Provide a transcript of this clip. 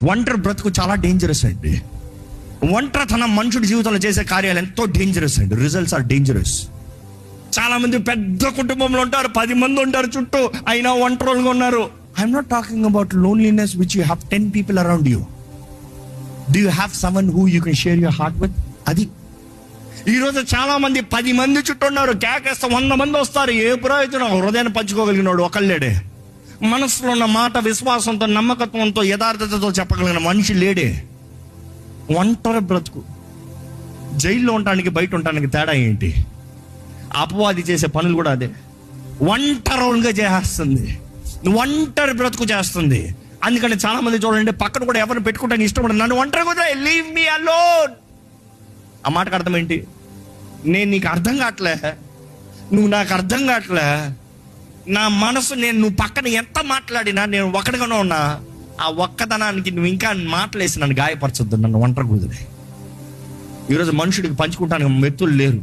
ఒంటరి బ్రతుకు చాలా డేంజరస్ అండి. ఒంటరితనం మనుషుడి జీవితంలో చేసే కార్యాలు ఎంతో డేంజరస్ అండి. Results are dangerous. చాలా మంది పెద్ద కుటుంబంలో ఉంటారు, 10 మంది ఉంటారు చుట్టూ, అయినా ఒంటరిగా ఉన్నారు. I'm not talking about loneliness which you have 10 people around you. Do you have someone who you can share your heart with? అది ఈరోజు చాలా మంది 10 మంది చుట్టూ ఉన్నారు, కేకేస్తే 100 మంది వస్తారు. ఏ ప్రయోజనం? హృదయాన్ని పంచుకోగలిగినాడు ఒకళ్ళేడే. మనసులో ఉన్న మాట విశ్వాసంతో, నమ్మకత్వంతో, యథార్థతతో చెప్పగలిగిన మనిషి లేడే. ఒంటరి బ్రతుకు. జైల్లో ఉండటానికి బయట ఉండటానికి తేడా ఏంటి? అపవాది చేసే పనులు కూడా అదే. ఒంటరిగా చేస్తుంది, ఒంటరి బ్రతుకు చేస్తుంది. అందుకని చాలా మంది చూడండి, పక్కన కూడా ఎవరిని పెట్టుకుంటానికి ఇష్టపడదు. నన్ను ఒంటరిగా వదిలే, లీవ్ మీ అలోన్. ఆ మాటకు అర్థం ఏంటి? నేను నీకు అర్థం కావట్లే, నువ్వు నాకు అర్థం కావట్లే. నా మనసు, నువ్వు పక్కన ఎంత మాట్లాడినా నేను ఒక్కడిగానే ఉన్నా. ఆ ఒక్కదనానికి నువ్వు ఇంకా మాటలేసి నన్ను గాయపరచొద్దు, నన్ను ఒంటరి కుదిరే. ఈరోజు మనుషుడికి పంచుకుంటానికి మెత్తులు లేరు.